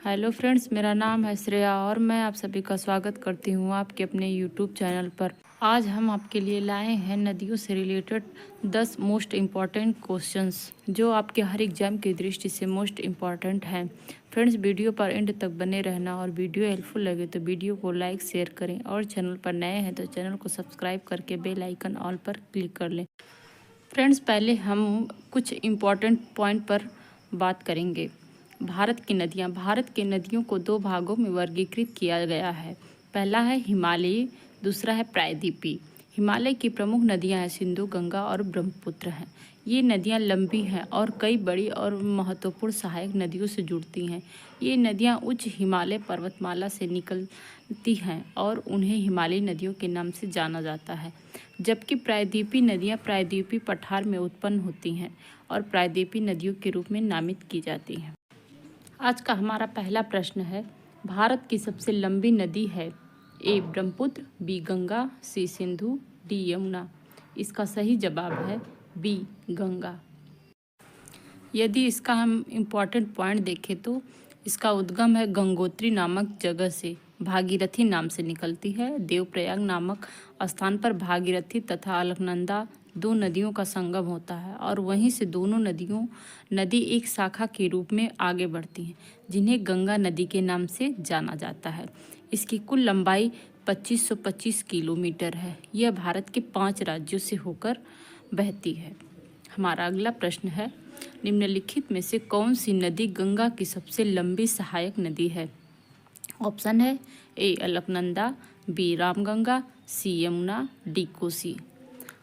Hello friends, मेरा नाम है श्रेया और मैं आप सभी का स्वागत करती हूँ आपके अपने यूट्यूब चैनल पर। आज हम आपके लिए लाए हैं नदियों से रिलेटेड 10 मोस्ट इम्पॉर्टेंट क्वेश्चंस जो आपके हर एग्जाम की दृष्टि से मोस्ट इम्पॉर्टेंट हैं। फ्रेंड्स, वीडियो पर एंड तक बने रहना और वीडियो हेल्पफुल लगे तो वीडियो को लाइक शेयर करें और चैनल पर नए हैं तो चैनल को सब्सक्राइब करके बेल आइकन ऑल पर क्लिक कर लें। फ्रेंड्स, पहले हम कुछ इम्पॉर्टेंट पॉइंट पर बात करेंगे। भारत की नदियों को दो भागों में वर्गीकृत किया गया है। पहला है हिमालयी, दूसरा है प्रायद्वीपीय। हिमालय की प्रमुख नदियां हैं सिंधु, गंगा और ब्रह्मपुत्र हैं। ये नदियां लंबी हैं और कई बड़ी और महत्वपूर्ण सहायक नदियों से जुड़ती हैं। ये नदियां उच्च हिमालय पर्वतमाला से निकलती हैं और उन्हें हिमालयी नदियों के नाम से जाना जाता है। जबकि प्रायद्वीपीय नदियां प्रायद्वीपीय पठार में उत्पन्न होती हैं और प्रायद्वीपीय नदियों के रूप में नामित की जाती हैं। आज का हमारा पहला प्रश्न है, भारत की सबसे लंबी नदी है? ए ब्रह्मपुत्र, बी गंगा, सी सिंधु, डी यमुना। इसका सही जवाब है बी गंगा। यदि इसका हम इम्पॉर्टेंट पॉइंट देखें तो इसका उद्गम है गंगोत्री नामक जगह से, भागीरथी नाम से निकलती है। देवप्रयाग नामक स्थान पर भागीरथी तथा अलकनंदा दो नदियों का संगम होता है और वहीं से दोनों नदी एक शाखा के रूप में आगे बढ़ती हैं, जिन्हें गंगा नदी के नाम से जाना जाता है। इसकी कुल लंबाई 2525 किलोमीटर है। यह भारत के 5 राज्यों से होकर बहती है। हमारा अगला प्रश्न है, निम्नलिखित में से कौन सी नदी गंगा की सबसे लंबी सहायक नदी है? ऑप्शन है ए अलकनंदा, बी रामगंगा, सी यमुना, डी कोसी।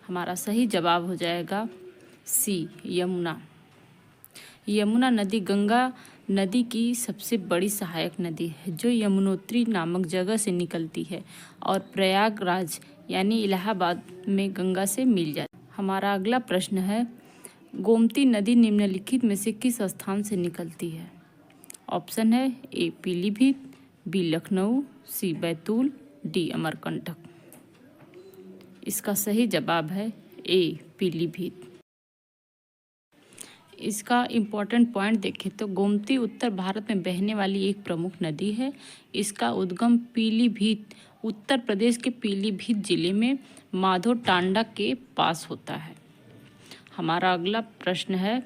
हमारा सही जवाब हो जाएगा सी यमुना। यमुना नदी गंगा नदी की सबसे बड़ी सहायक नदी है जो यमुनोत्री नामक जगह से निकलती है और प्रयागराज यानी इलाहाबाद में गंगा से मिल जाती है। हमारा अगला प्रश्न है, गोमती नदी निम्नलिखित में से किस स्थान से निकलती है? ऑप्शन है ए पीलीभीत, बी लखनऊ, सी बैतूल, डी अमरकंटक। इसका सही जवाब है ए पीलीभीत। इसका इम्पोर्टेंट पॉइंट देखें तो गोमती उत्तर भारत में बहने वाली एक प्रमुख नदी है। इसका उद्गम पीलीभीत उत्तर प्रदेश के पीलीभीत जिले में माधो टांडा के पास होता है। हमारा अगला प्रश्न है,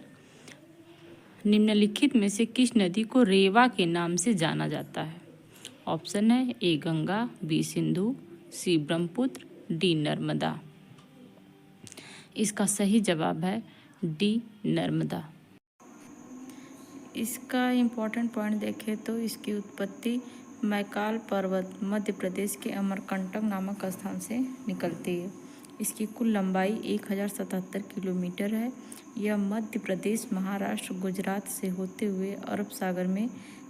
निम्नलिखित में से किस नदी को रेवा के नाम से जाना जाता है? ऑप्शन है ए गंगा, बी सिंधु, सी ब्रह्मपुत्र, डी नर्मदा। इसका सही जवाब है डी नर्मदा। इसका इम्पोर्टेंट पॉइंट देखें तो इसकी उत्पत्ति मैकाल पर्वत मध्य प्रदेश के अमरकंटक नामक स्थान से निकलती है। इसकी कुल लंबाई 1077 किलोमीटर है। यह मध्य प्रदेश, महाराष्ट्र, गुजरात से होते हुए अरब सागर में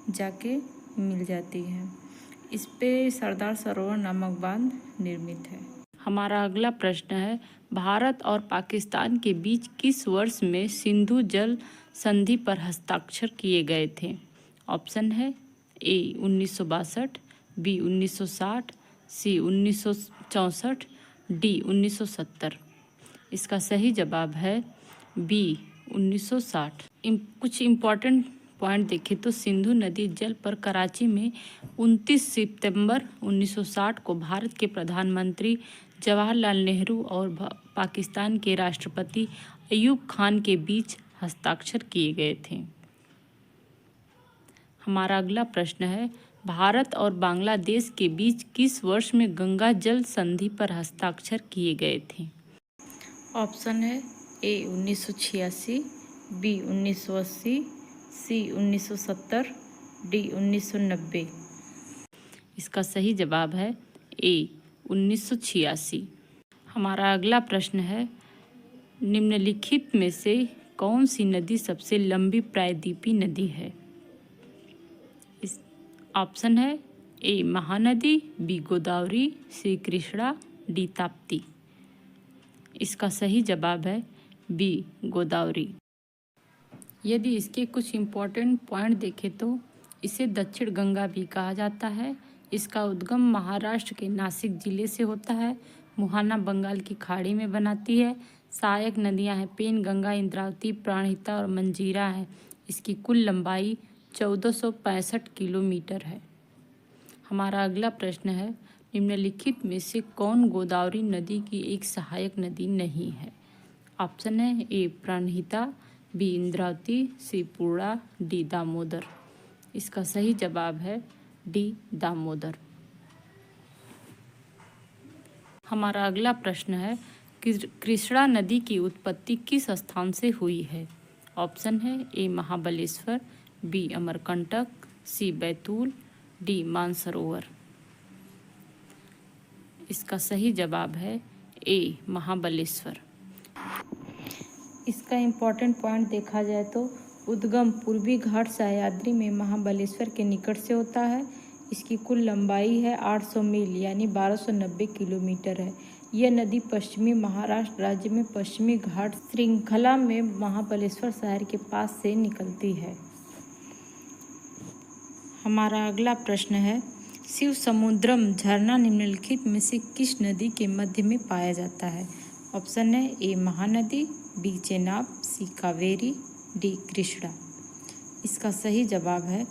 जाके मिल जाती है। इस पे सरदार सरोवर नामक बांध निर्मित है। हमारा अगला प्रश्न है, भारत और पाकिस्तान के बीच किस वर्ष में सिंधु जल संधि पर हस्ताक्षर किए गए थे? ऑप्शन है ए 1962, बी 1960, सी 1964, डी 1970। इसका सही जवाब है बी 1960। कुछ इम्पॉर्टेंट पॉइंट देखें तो सिंधु नदी जल पर कराची में 29 सितंबर 1960 को भारत के प्रधानमंत्री जवाहरलाल नेहरू और पाकिस्तान के राष्ट्रपति अयूब खान के बीच हस्ताक्षर किए गए थे। हमारा अगला प्रश्न है, भारत और बांग्लादेश के बीच किस वर्ष में गंगा जल संधि पर हस्ताक्षर किए गए थे? ऑप्शन है ए 1986, बी 1980, सी 1970, डी 1990। इसका सही जवाब है ए 1986। हमारा अगला प्रश्न है, निम्नलिखित में से कौन सी नदी सबसे लंबी प्रायद्वीपीय नदी है? इस ऑप्शन है ए महानदी, बी गोदावरी, सी कृष्णा, डी ताप्ती। इसका सही जवाब है बी गोदावरी। यदि इसके कुछ इम्पोर्टेंट पॉइंट देखें तो इसे दक्षिण गंगा भी कहा जाता है। इसका उद्गम महाराष्ट्र के नासिक जिले से होता है। मुहाना बंगाल की खाड़ी में बनाती है। सहायक नदियां हैं पेन गंगा, इंद्रावती, प्राणहिता और मंजीरा है। इसकी कुल लंबाई 1465 किलोमीटर है। हमारा अगला प्रश्न है, निम्नलिखित में से कौन गोदावरी नदी की एक सहायक नदी नहीं है? ऑप्शन है ए प्राणहिता, बी इंद्रावती, सी पूर्णा, डी दामोदर। इसका सही जवाब है डी दामोदर। हमारा अगला प्रश्न है, कृष्णा नदी की उत्पत्ति किस स्थान से हुई है? ऑप्शन है ए महाबलेश्वर, बी अमरकंटक, सी बैतूल, डी मानसरोवर। इसका सही जवाब है ए महाबलेश्वर। इसका इम्पोर्टेंट पॉइंट देखा जाए तो उद्गम पूर्वी घाट सह्याद्री में महाबलेश्वर के निकट से होता है। इसकी कुल लंबाई है 800 मील यानी 1290 किलोमीटर है। यह नदी पश्चिमी महाराष्ट्र राज्य में पश्चिमी घाट श्रृंखला में महाबलेश्वर शहर के पास से निकलती है। हमारा अगला प्रश्न है, शिव समुद्रम झरना निम्नलिखित में से किस नदी के मध्य में पाया जाता है? ऑप्शन है ए महानदी, बी चेनाब, सी कावेरी, डी कृष्णा। इसका सही जवाब है